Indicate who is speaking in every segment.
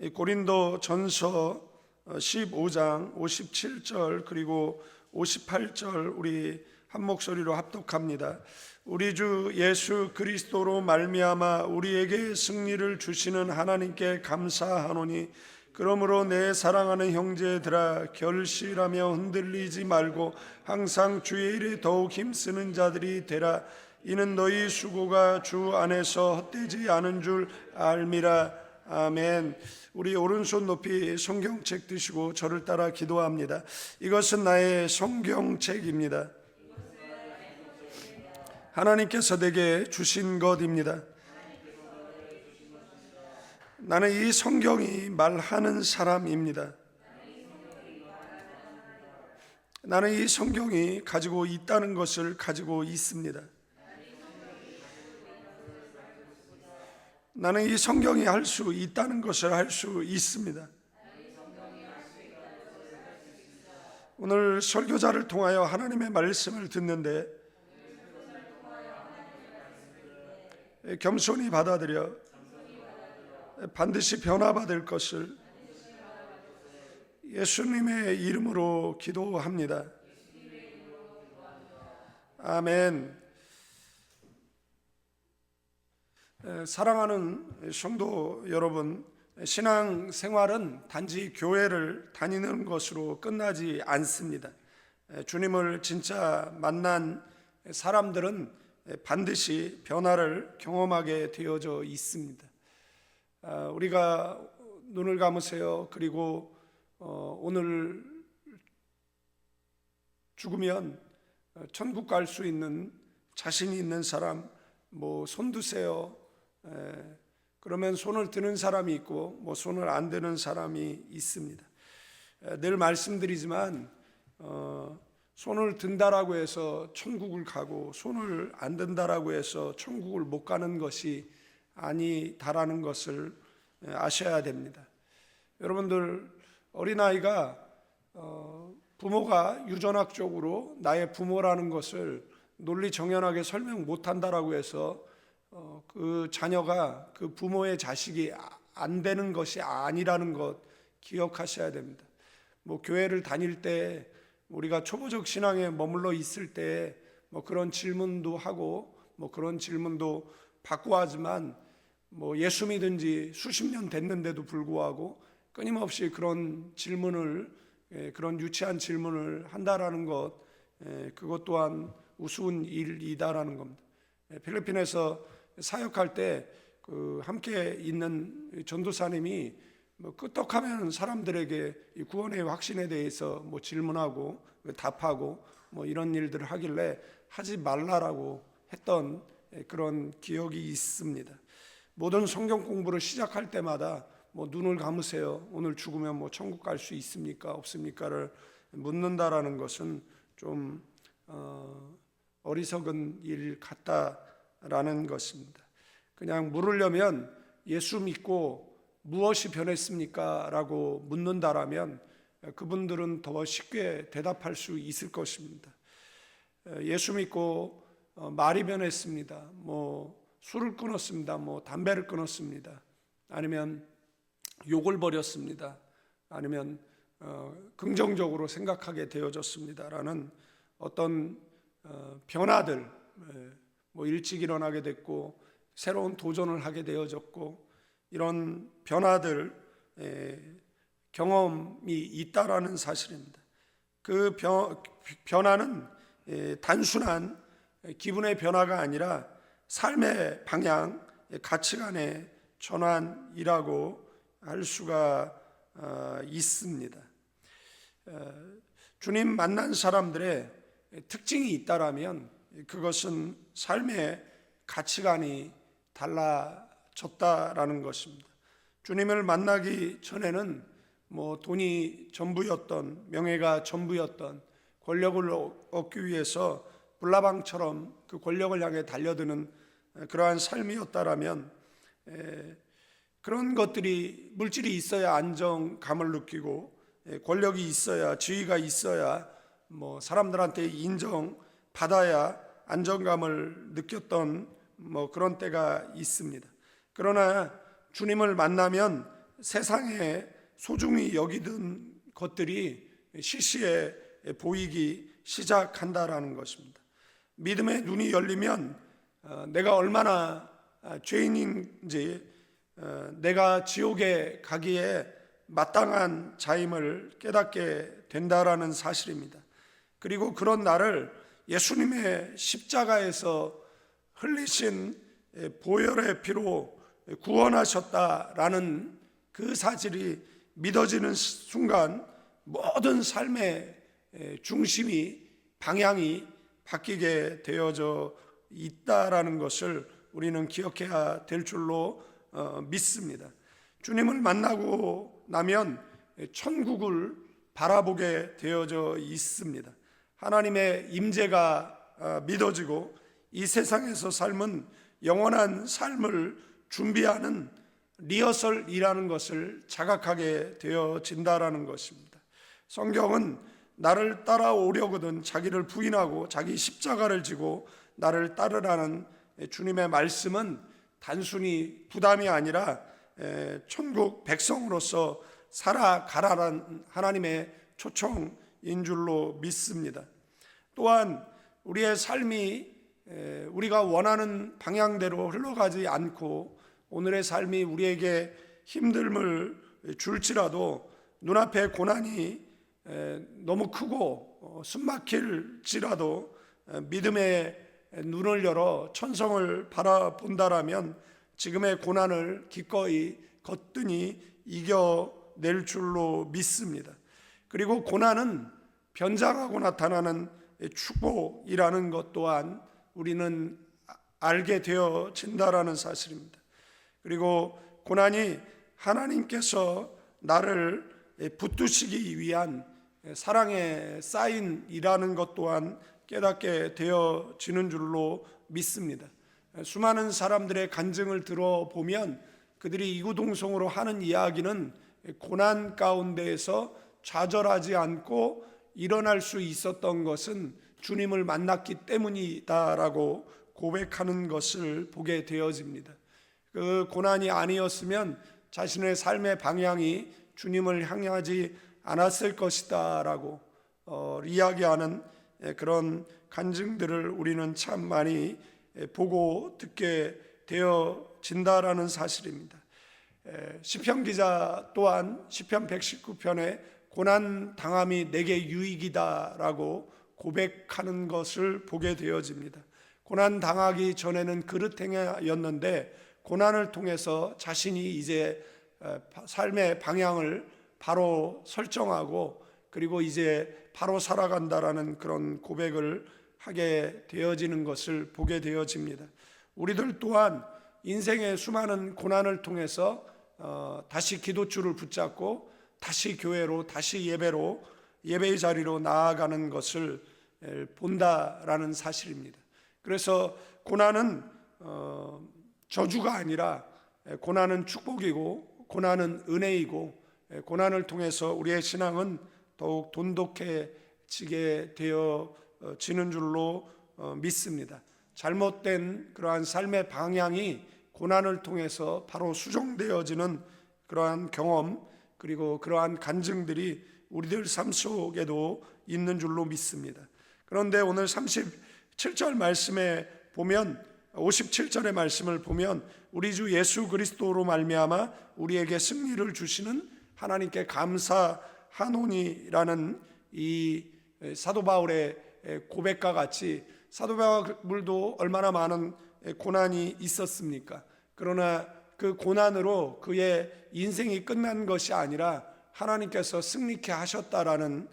Speaker 1: 고린도 전서 15장 57절 그리고 58절 우리 한 목소리로 합독합니다. 우리 주 예수 그리스도로 말미암아 우리에게 승리를 주시는 하나님께 감사하노니 그러므로 내 사랑하는 형제들아 결실하며 흔들리지 말고 항상 주의 일에 더욱 힘쓰는 자들이 되라. 이는 너희 수고가 주 안에서 헛되지 않은 줄 알미라. 아멘. 우리 오른손 높이 성경책 드시고 저를 따라 기도합니다. 이것은 나의 성경책입니다. 하나님께서 내게 주신 것입니다. 나는 이 성경이 말하는 사람입니다. 나는 이 성경이 가지고 있다는 것을 가지고 있습니다. 나는 이 성경이 할 수 있다는 것을 할 수 있습니다. 오늘 설교자를 통하여 하나님의 말씀을 듣는데 겸손히 받아들여 반드시 변화받을 것을 예수님의 이름으로 기도합니다. 아멘. 사랑하는 성도 여러분, 신앙생활은 단지 교회를 다니는 것으로 끝나지 않습니다. 주님을 진짜 만난 사람들은 반드시 변화를 경험하게 되어져 있습니다. 우리가 눈을 감으세요. 그리고 오늘 죽으면 천국 갈 수 있는 자신이 있는 사람 손 드세요. 그러면 손을 드는 사람이 있고 손을 안 드는 사람이 있습니다. 늘 말씀드리지만 손을 든다라고 해서 천국을 가고 손을 안 든다라고 해서 천국을 못 가는 것이 아니다라는 것을 아셔야 됩니다. 여러분들 어린아이가 부모가 유전학적으로 나의 부모라는 것을 논리 정연하게 설명 못한다라고 해서 그 자녀가 그 부모의 자식이 안 되는 것이 아니라는 것 기억하셔야 됩니다. 교회를 다닐 때 우리가 초보적 신앙에 머물러 있을 때 그런 질문도 하고 그런 질문도 받고 하지만 예수 믿은 지 수십 년 됐는데도 불구하고 끊임없이 그런 질문을 그런 유치한 질문을 한다라는 것 그것 또한 우스운 일이다라는 겁니다. 필리핀에서 사역할 때 함께 있는 전도사님이 끄떡하면 사람들에게 구원의 확신에 대해서 질문하고 답하고 이런 일들을 하길래 하지 말라라고 했던 그런 기억이 있습니다. 모든 성경 공부를 시작할 때마다 눈을 감으세요. 오늘 죽으면 천국 갈 수 있습니까? 없습니까를 묻는다라는 것은 좀 어리석은 일 같다라는 것입니다. 그냥 물으려면 예수 믿고 무엇이 변했습니까? 라고 묻는다라면 그분들은 더 쉽게 대답할 수 있을 것입니다. 예수 믿고 말이 변했습니다. 술을 끊었습니다. 담배를 끊었습니다. 아니면 욕을 버렸습니다. 아니면 긍정적으로 생각하게 되어졌습니다라는 어떤 변화들, 일찍 일어나게 됐고 새로운 도전을 하게 되어졌고 이런 변화들 경험이 있다라는 사실입니다. 그 변화는 단순한 기분의 변화가 아니라 삶의 방향, 가치관의 전환이라고 할 수가 있습니다. 주님 만난 사람들의 특징이 있다라면 그것은 삶의 가치관이 달라졌다라는 것입니다. 주님을 만나기 전에는 돈이 전부였던, 명예가 전부였던, 권력을 얻기 위해서 불나방처럼 그 권력을 향해 달려드는 그러한 삶이었다라면 그런 것들이 물질이 있어야 안정감을 느끼고 권력이 있어야 지위가 있어야 사람들한테 인정받아야 안정감을 느꼈던 그런 때가 있습니다. 그러나 주님을 만나면 세상에 소중히 여기던 것들이 시시해 보이기 시작한다라는 것입니다. 믿음의 눈이 열리면 내가 얼마나 죄인인지, 내가 지옥에 가기에 마땅한 자임을 깨닫게 된다라는 사실입니다. 그리고 그런 나를 예수님의 십자가에서 흘리신 보혈의 피로 구원하셨다라는 그 사실이 믿어지는 순간 모든 삶의 중심이, 방향이 바뀌게 되어져 있다라는 것을 우리는 기억해야 될 줄로 믿습니다. 주님을 만나고 나면 천국을 바라보게 되어져 있습니다. 하나님의 임재가 믿어지고 이 세상에서 삶은 영원한 삶을 준비하는 리허설이라는 것을 자각하게 되어진다라는 것입니다. 성경은 나를 따라오려거든 자기를 부인하고 자기 십자가를 지고 나를 따르라는 주님의 말씀은 단순히 부담이 아니라 천국 백성으로서 살아가라는 하나님의 초청인 줄로 믿습니다. 또한 우리의 삶이 우리가 원하는 방향대로 흘러가지 않고 오늘의 삶이 우리에게 힘듦을 줄지라도 눈앞에 고난이 너무 크고 숨막힐지라도 믿음의 눈을 열어 천성을 바라본다라면 지금의 고난을 기꺼이 거뜬히 이겨낼 줄로 믿습니다. 그리고 고난은 변장하고 나타나는 축복이라는 것 또한 우리는 알게 되어진다라는 사실입니다. 그리고 고난이 하나님께서 나를 붙드시기 위한 사랑의 사인이라는 것 또한 깨닫게 되어지는 줄로 믿습니다. 수많은 사람들의 간증을 들어보면 그들이 이구동성으로 하는 이야기는 고난 가운데에서 좌절하지 않고 일어날 수 있었던 것은 주님을 만났기 때문이다라고 고백하는 것을 보게 되어집니다. 그 고난이 아니었으면 자신의 삶의 방향이 주님을 향하지 않았을 것이다라고 이야기하는 그런 간증들을 우리는 참 많이 보고 듣게 되어진다라는 사실입니다. 시편 기자 또한 시편 119편에 고난 당함이 내게 유익이다라고 고백하는 것을 보게 되어집니다. 고난 당하기 전에는 그릇행이었는데 고난을 통해서 자신이 이제 삶의 방향을 바로 설정하고 그리고 이제 바로 살아간다라는 그런 고백을 하게 되어지는 것을 보게 되어집니다. 우리들 또한 인생의 수많은 고난을 통해서 다시 기도줄을 붙잡고 다시 교회로, 다시 예배로, 예배의 자리로 나아가는 것을 본다라는 사실입니다. 그래서 고난은 저주가 아니라 고난은 축복이고 고난은 은혜이고 고난을 통해서 우리의 신앙은 더욱 돈독해지게 되어지는 줄로 믿습니다. 잘못된 그러한 삶의 방향이 고난을 통해서 바로 수정되어지는 그러한 경험 그리고 그러한 간증들이 우리들 삶 속에도 있는 줄로 믿습니다. 그런데 오늘 37절 말씀에 보면 57절의 말씀을 보면 우리 주 예수 그리스도로 말미암아 우리에게 승리를 주시는 하나님께 감사하노니라는 이 사도 바울의 고백과 같이 사도 바울도 얼마나 많은 고난이 있었습니까? 그러나 그 고난으로 그의 인생이 끝난 것이 아니라 하나님께서 승리케 하셨다라는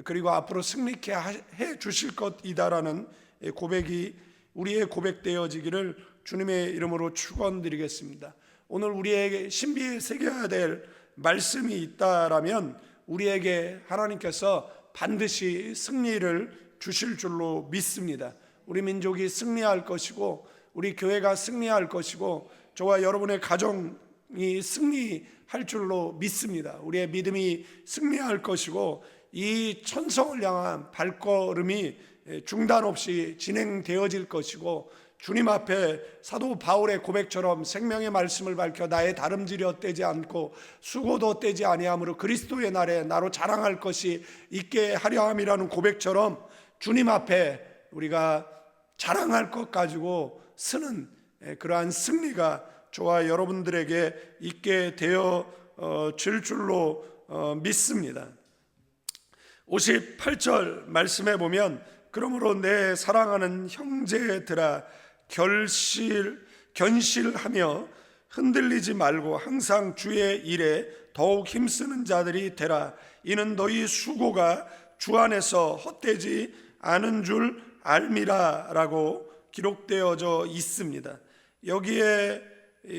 Speaker 1: 그리고 앞으로 승리케 해 주실 것이다라는 고백이 우리의 고백되어지기를 주님의 이름으로 축원드리겠습니다. 오늘 우리에게 신비에 새겨야 될 말씀이 있다라면 우리에게 하나님께서 반드시 승리를 주실 줄로 믿습니다. 우리 민족이 승리할 것이고 우리 교회가 승리할 것이고 저와 여러분의 가정이 승리할 줄로 믿습니다. 우리의 믿음이 승리할 것이고 이 천성을 향한 발걸음이 중단 없이 진행되어질 것이고 주님 앞에 사도 바울의 고백처럼 생명의 말씀을 밝혀 나의 다름질이 헛되지 않고 수고도 헛되지 아니하므로 그리스도의 날에 나로 자랑할 것이 있게 하려 함이라는 고백처럼 주님 앞에 우리가 자랑할 것 가지고 쓰는 그러한 승리가 저와 여러분들에게 있게 되어 질 줄로 믿습니다. 58절 말씀에 보면 그러므로 내 사랑하는 형제들아 견실하며 흔들리지 말고 항상 주의 일에 더욱 힘쓰는 자들이 되라. 이는 너희 수고가 주 안에서 헛되지 않은 줄 알미라 라고 기록되어져 있습니다. 여기에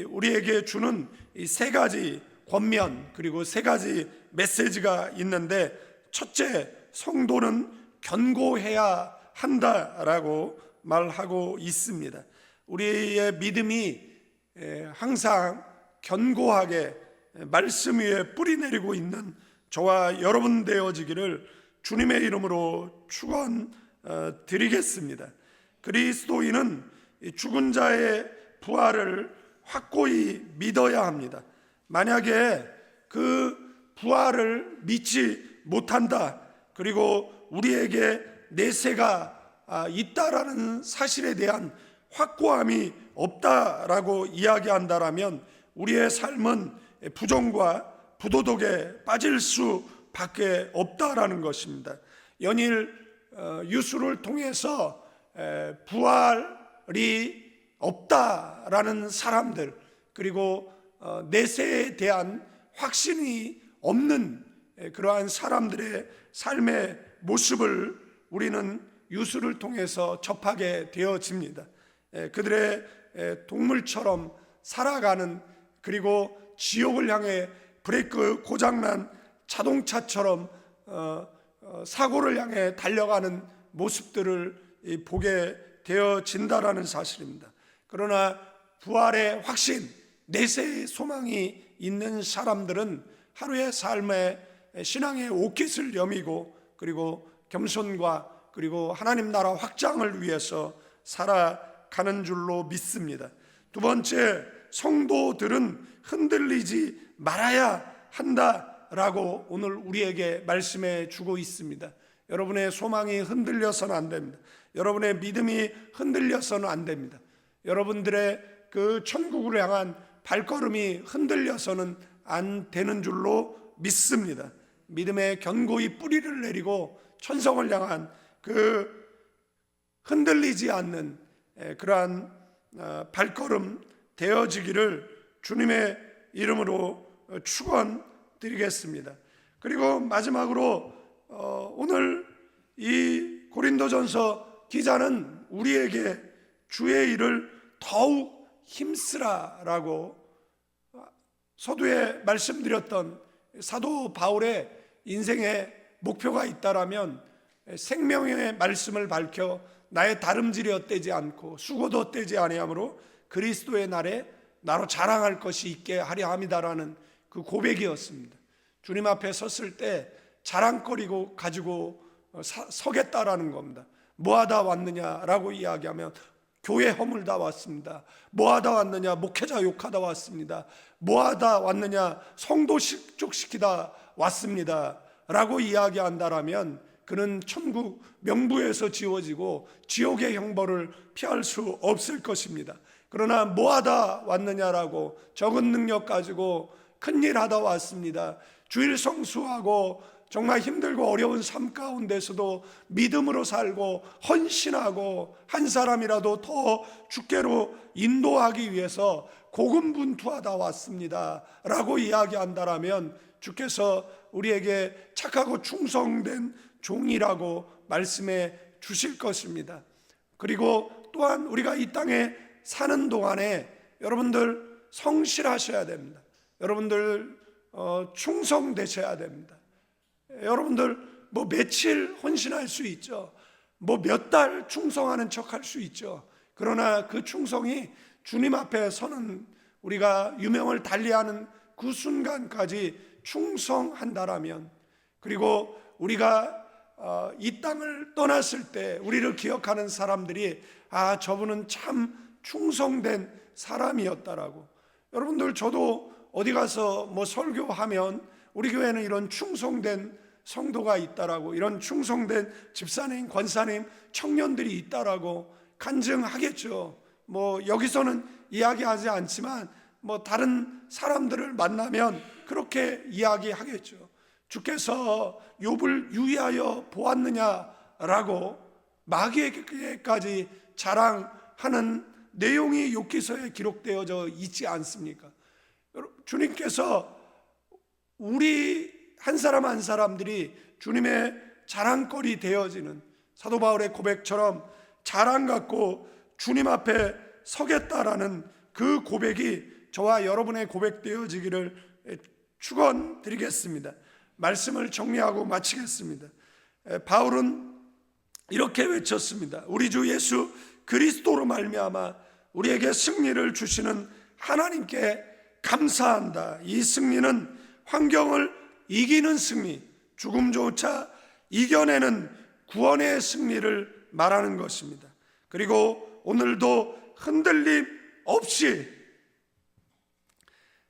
Speaker 1: 우리에게 주는 이 세 가지 권면 그리고 세 가지 메시지가 있는데, 첫째, 성도는 견고해야 한다라고 말하고 있습니다. 우리의 믿음이 항상 견고하게 말씀 위에 뿌리 내리고 있는 저와 여러분 되어지기를 주님의 이름으로 축원드리겠습니다. 그리스도인은 죽은 자의 부활을 확고히 믿어야 합니다. 만약에 그 부활을 믿지 못한다, 그리고 우리에게 내세가 있다라는 사실에 대한 확고함이 없다라고 이야기한다라면 우리의 삶은 부정과 부도덕에 빠질 수밖에 없다라는 것입니다. 연일 뉴스를 통해서 부활이 없다라는 사람들, 그리고 내세에 대한 확신이 없는 그러한 사람들의 삶의 모습을 우리는 뉴스를 통해서 접하게 되어집니다. 그들의 동물처럼 살아가는, 그리고 지옥을 향해 브레이크 고장난 자동차처럼 사고를 향해 달려가는 모습들을 보게 되어진다라는 사실입니다. 그러나 부활의 확신, 내세의 소망이 있는 사람들은 하루의 삶에 신앙의 옷깃을 여미고, 그리고 겸손과 그리고 하나님 나라 확장을 위해서 살아가는 줄로 믿습니다. 두 번째, 성도들은 흔들리지 말아야 한다라고 오늘 우리에게 말씀해 주고 있습니다. 여러분의 소망이 흔들려서는 안 됩니다. 여러분의 믿음이 흔들려서는 안 됩니다. 여러분들의 그 천국을 향한 발걸음이 흔들려서는 안 되는 줄로 믿습니다. 믿음의 견고히 뿌리를 내리고 천성을 향한 그 흔들리지 않는 그러한 발걸음 되어지기를 주님의 이름으로 축원드리겠습니다. 그리고 마지막으로 오늘 이 고린도전서 기자는 우리에게 주의 일을 더욱 힘쓰라라고 서두에 말씀드렸던 사도 바울의 인생의 목표가 있다라면 생명의 말씀을 밝혀 나의 다름질이 헛되지 않고 수고도 헛되지 아니하므로 그리스도의 날에 나로 자랑할 것이 있게 하려 함이다라는 그 고백이었습니다. 주님 앞에 섰을 때 자랑거리고 가지고 서겠다라는 겁니다. 뭐하다 왔느냐라고 이야기하면 교회 허물다 왔습니다. 뭐하다 왔느냐, 목회자 욕하다 왔습니다. 뭐하다 왔느냐, 성도 실족시키다 왔습니다 라고 이야기한다라면 그는 천국 명부에서 지워지고 지옥의 형벌을 피할 수 없을 것입니다. 그러나 뭐하다 왔느냐라고 적은 능력 가지고 큰일 하다 왔습니다, 주일 성수하고 정말 힘들고 어려운 삶 가운데서도 믿음으로 살고 헌신하고 한 사람이라도 더 주께로 인도하기 위해서 고군분투하다 왔습니다 라고 이야기한다라면 주께서 우리에게 착하고 충성된 종이라고 말씀해 주실 것입니다. 그리고 또한 우리가 이 땅에 사는 동안에 여러분들 성실하셔야 됩니다. 여러분들 충성되셔야 됩니다. 여러분들 뭐 며칠 헌신할 수 있죠. 뭐 몇 달 충성하는 척 할 수 있죠. 그러나 그 충성이 주님 앞에 서는, 우리가 유명을 달리하는 그 순간까지 충성한다라면, 그리고 우리가 이 땅을 떠났을 때 우리를 기억하는 사람들이 저분은 참 충성된 사람이었다라고. 여러분들, 저도 어디 가서 설교하면 우리 교회는 이런 충성된 성도가 있다라고, 이런 충성된 집사님, 권사님, 청년들이 있다라고 간증하겠죠. 여기서는 이야기하지 않지만 다른 사람들을 만나면 그렇게 이야기하겠죠. 주께서 욥을 유의하여 보았느냐라고 마귀에게까지 자랑하는 내용이 욥기서에 기록되어져 있지 않습니까? 주님께서 우리 한 사람 한 사람들이 주님의 자랑거리 되어지는, 사도 바울의 고백처럼 자랑 갖고 주님 앞에 서겠다라는 그 고백이 저와 여러분의 고백 되어지기를 축원드리겠습니다. 말씀을 정리하고 마치겠습니다. 바울은 이렇게 외쳤습니다. 우리 주 예수 그리스도로 말미암아 우리에게 승리를 주시는 하나님께 감사한다. 이 승리는 환경을 이기는 승리, 죽음조차 이겨내는 구원의 승리를 말하는 것입니다. 그리고 오늘도 흔들림 없이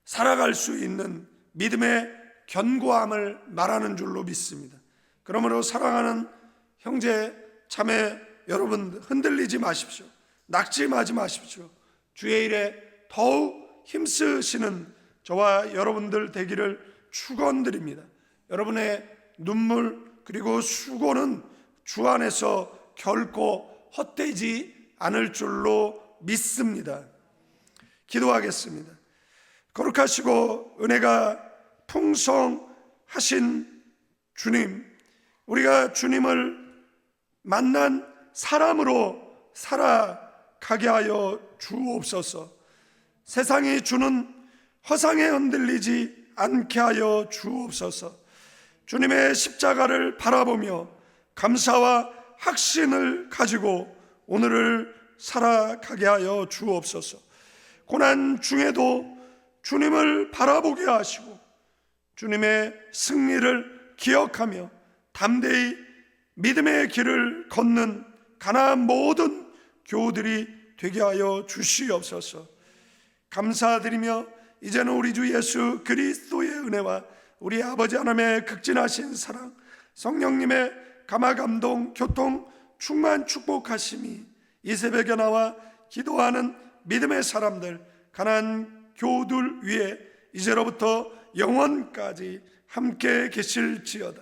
Speaker 1: 살아갈 수 있는 믿음의 견고함을 말하는 줄로 믿습니다. 그러므로 사랑하는 형제 자매 여러분, 흔들리지 마십시오. 낙심하지 마십시오. 주의 일에 더욱 힘쓰시는 저와 여러분들 되기를 축원드립니다. 여러분의 눈물 그리고 수고는 주 안에서 결코 헛되지 않을 줄로 믿습니다. 기도하겠습니다. 거룩하시고 은혜가 풍성하신 주님, 우리가 주님을 만난 사람으로 살아가게 하여 주옵소서. 세상이 주는 허상에 흔들리지 않게 하여 주옵소서. 주님의 십자가를 바라보며 감사와 확신을 가지고 오늘을 살아가게 하여 주옵소서. 고난 중에도 주님을 바라보게 하시고 주님의 승리를 기억하며 담대히 믿음의 길을 걷는 가나안 모든 교우들이 되게 하여 주시옵소서. 감사드리며 이제는 우리 주 예수 그리스도의 은혜와 우리 아버지 하나님의 극진하신 사랑, 성령님의 감화감동 교통 충만 축복하심이 이 새벽에 나와 기도하는 믿음의 사람들, 가나안 교우들 위에 이제로부터 영원까지 함께 계실지어다.